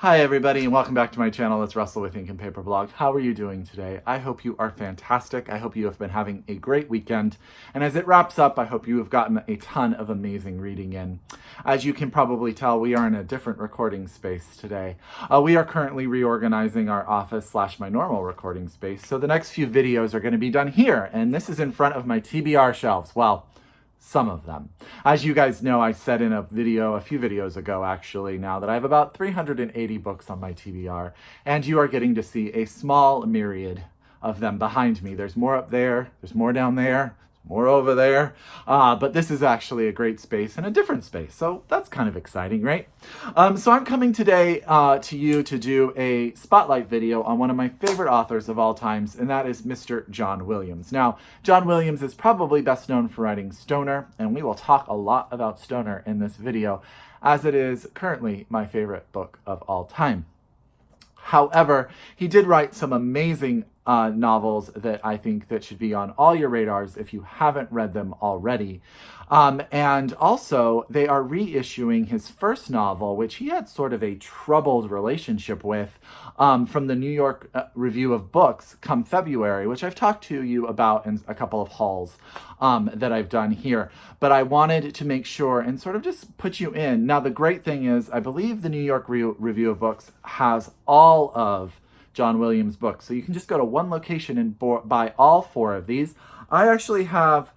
Hi everybody and welcome back to my channel. It's Russell with Ink and Paper Blog. How are you doing today? I hope you are fantastic. I hope you have been having a great weekend. And as it wraps up, I hope you have gotten a ton of amazing reading in. As you can probably tell, we are in a different recording space today. We are currently reorganizing our office / my normal recording space. So the next few videos are going to be done here. And this is in front of my TBR shelves. Well, some of them. As you guys know, I said in a few videos ago actually now, that I have about 380 books on my TBR, and you are getting to see a small myriad of them behind me. There's more up there, there's more down there, more over there, but this is actually a great space and a different space, so that's kind of exciting, right? So I'm coming today to you to do a spotlight video on one of my favorite authors of all times, and that is Mr. John Williams. Now, John Williams is probably best known for writing Stoner, and we will talk a lot about Stoner in this video, as it is currently my favorite book of all time. However, he did write some amazing novels that I think that should be on all your radars if you haven't read them already. And also, they are reissuing his first novel, which he had sort of a troubled relationship with, from the New York Review of Books come February, which I've talked to you about in a couple of hauls that I've done here. But I wanted to make sure and sort of just put you in. Now, the great thing is, I believe the New York Review of Books has all of John Williams' books. So you can just go to one location and buy all 4 of these. I actually have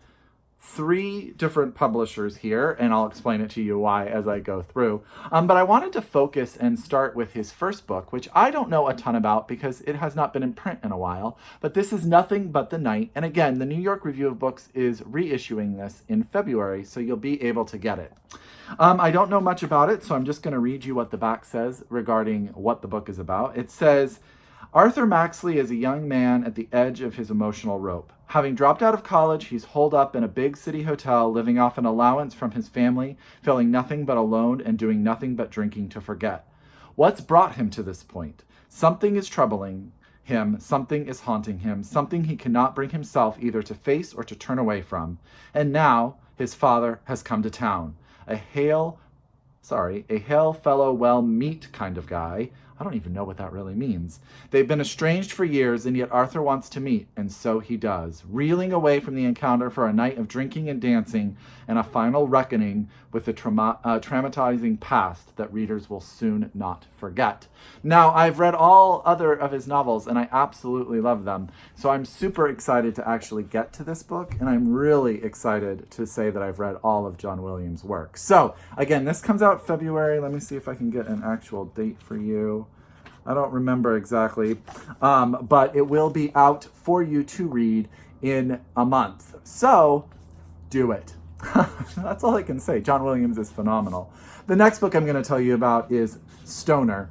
3 different publishers here, and I'll explain it to you why as I go through. But I wanted to focus and start with his first book, which I don't know a ton about because it has not been in print in a while. But this is Nothing But the Night. And again, the New York Review of Books is reissuing this in February, so you'll be able to get it. I don't know much about it, so I'm just going to read you what the back says regarding what the book is about. It says, Arthur Maxley is a young man at the edge of his emotional rope. Having dropped out of college, he's holed up in a big city hotel, living off an allowance from his family, feeling nothing but alone and doing nothing but drinking to forget. What's brought him to this point? Something is troubling him, something is haunting him, something he cannot bring himself either to face or to turn away from. And now his father has come to town. A hail fellow well-meet kind of guy. I don't even know what that really means. They've been estranged for years, and yet Arthur wants to meet, and so he does, reeling away from the encounter for a night of drinking and dancing and a final reckoning with the traumatizing past that readers will soon not forget. Now, I've read all other of his novels, and I absolutely love them, so I'm super excited to actually get to this book, and I'm really excited to say that I've read all of John Williams' work. So, again, this comes out February. Let me see if I can get an actual date for you. I don't remember exactly, but it will be out for you to read in a month. So, do it. That's all I can say. John Williams is phenomenal. The next book I'm going to tell you about is Stoner.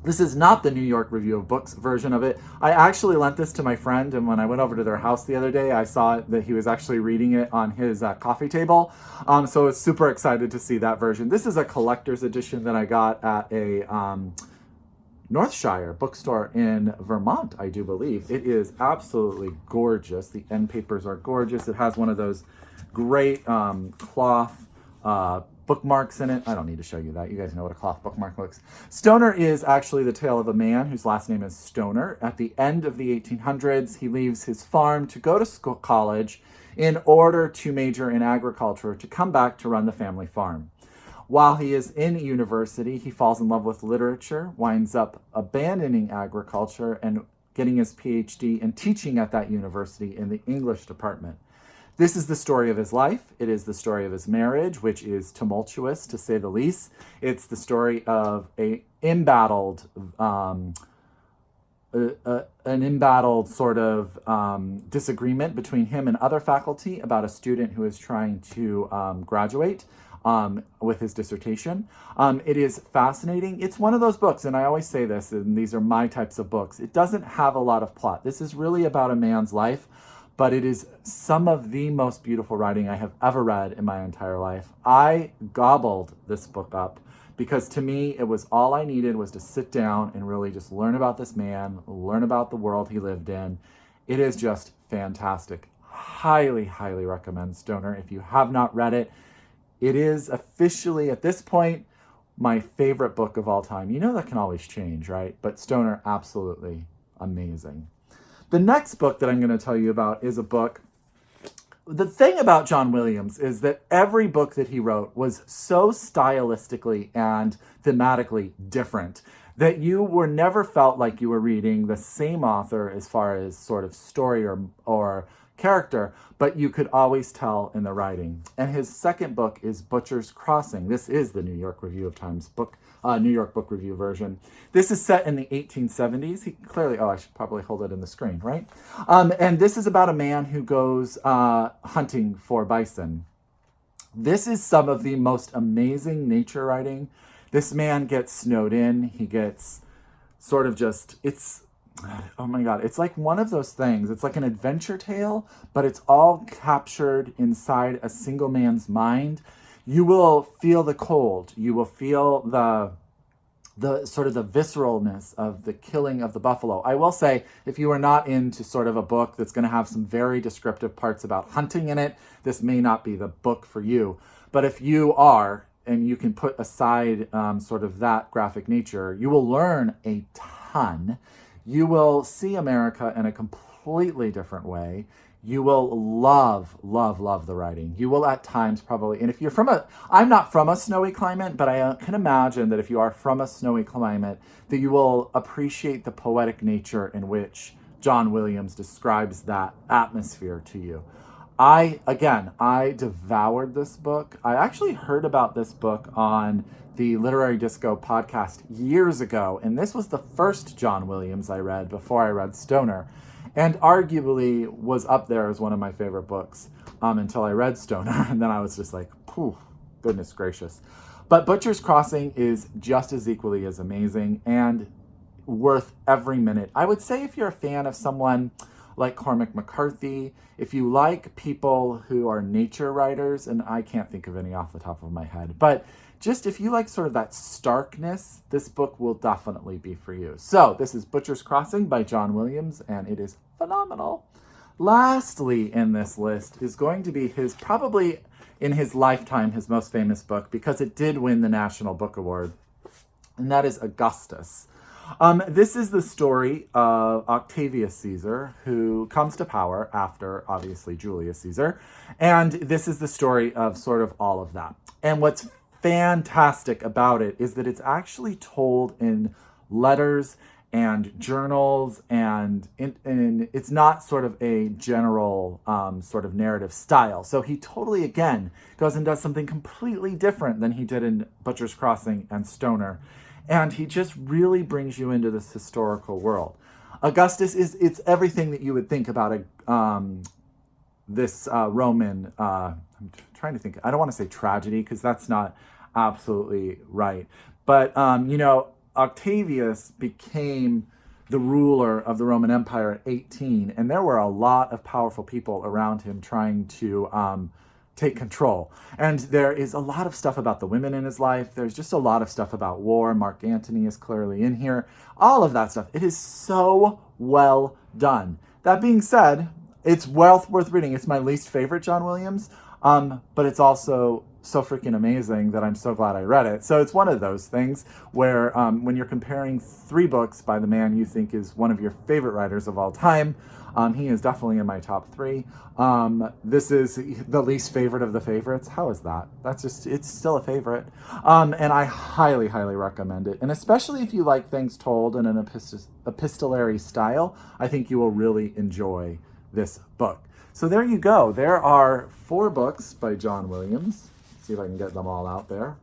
This is not the New York Review of Books version of it. I actually lent this to my friend, and when I went over to their house the other day, I saw that he was actually reading it on his coffee table. So I was super excited to see that version. This is a collector's edition that I got at a Northshire bookstore in Vermont, I do believe. It is absolutely gorgeous. The end papers are gorgeous. It has one of those great cloth bookmarks in it. I don't need to show you that. You guys know what a cloth bookmark looks. Stoner is actually the tale of a man whose last name is Stoner. At the end of the 1800s, he leaves his farm to go to college in order to major in agriculture, to come back to run the family farm. While he is in university, he falls in love with literature, winds up abandoning agriculture and getting his PhD and teaching at that university in the English department. This is the story of his life. It is the story of his marriage, which is tumultuous, to say the least. It's the story of an embattled sort of disagreement between him and other faculty about a student who is trying to graduate with his dissertation. It is fascinating. It's one of those books, and I always say this, and these are my types of books. It doesn't have a lot of plot. This is really about a man's life, but it is some of the most beautiful writing I have ever read in my entire life. I gobbled this book up because to me, it was all I needed was to sit down and really just learn about this man, learn about the world he lived in. It is just fantastic. Highly, highly recommend Stoner if you have not read it. It is officially, at this point, my favorite book of all time. You know that can always change, right? But Stoner, absolutely amazing. The next book that I'm going to tell you about is a book. The thing about John Williams is that every book that he wrote was so stylistically and thematically different that you were never felt like you were reading the same author as far as sort of story or character, but you could always tell in the writing. And his second book is Butcher's Crossing. This is the New York Review of Times book, New York Book Review version. This is set in the 1870s. He clearly, I should probably hold it in the screen, right? And this is about a man who goes hunting for bison. This is some of the most amazing nature writing. This man gets snowed in. He gets sort of just, oh my God, it's like one of those things. It's like an adventure tale, but it's all captured inside a single man's mind. You will feel the cold. You will feel the sort of the visceralness of the killing of the buffalo. I will say, if you are not into sort of a book that's going to have some very descriptive parts about hunting in it, this may not be the book for you. But if you are, and you can put aside sort of that graphic nature, you will learn a ton. You will see America in a completely different way. You will love, love, love the writing. You will at times probably, and if you're I'm not from a snowy climate, but I can imagine that if you are from a snowy climate, that you will appreciate the poetic nature in which John Williams describes that atmosphere to you. I devoured this book. I actually heard about this book on the Literary Disco podcast years ago, and this was the first John Williams I read before I read Stoner, and arguably was up there as one of my favorite books until I read Stoner, and then I was just like, phew, goodness gracious. But Butcher's Crossing is just as equally as amazing and worth every minute. I would say if you're a fan of someone like Cormac McCarthy, if you like people who are nature writers, and I can't think of any off the top of my head, but just if you like sort of that starkness, this book will definitely be for you. So this is Butcher's Crossing by John Williams, and it is phenomenal. Lastly in this list is going to be probably in his lifetime, his most famous book, because it did win the National Book Award, and that is Augustus. This is the story of Octavius Caesar, who comes to power after, obviously, Julius Caesar. And this is the story of sort of all of that. And what's fantastic about it is that it's actually told in letters and journals, and it's not sort of a general sort of narrative style. So he totally, again, goes and does something completely different than he did in Butcher's Crossing and Stoner. And he just really brings you into this historical world. Augustus it's everything that you would think about this Roman, I'm trying to think, I don't want to say tragedy because that's not absolutely right. But, Octavius became the ruler of the Roman Empire at 18, and there were a lot of powerful people around him trying to take control. And there is a lot of stuff about the women in his life. There's just a lot of stuff about war. Mark Antony is clearly in here. All of that stuff. It is so well done. That being said, it's well worth reading. It's my least favorite John Williams, but it's also so freaking amazing that I'm so glad I read it. So it's one of those things where when you're comparing three books by the man you think is one of your favorite writers of all time, he is definitely in my top three. This is the least favorite of the favorites. How is that? It's still a favorite. And I highly, highly recommend it. And especially if you like things told in an epistolary style, I think you will really enjoy this book. So there you go. There are 4 books by John Williams. See if I can get them all out there.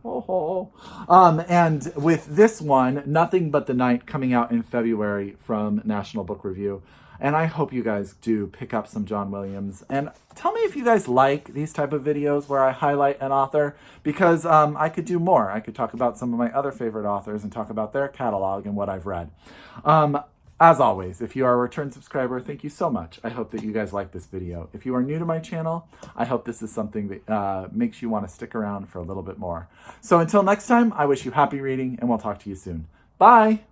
And with this one, Nothing But the Night, coming out in February from National Book Review. And I hope you guys do pick up some John Williams. And tell me if you guys like these type of videos where I highlight an author, because I could do more. I could talk about some of my other favorite authors and talk about their catalog and what I've read. As always, if you are a return subscriber, thank you so much. I hope that you guys like this video. If you are new to my channel, I hope this is something that makes you want to stick around for a little bit more. So until next time, I wish you happy reading, and we'll talk to you soon. Bye!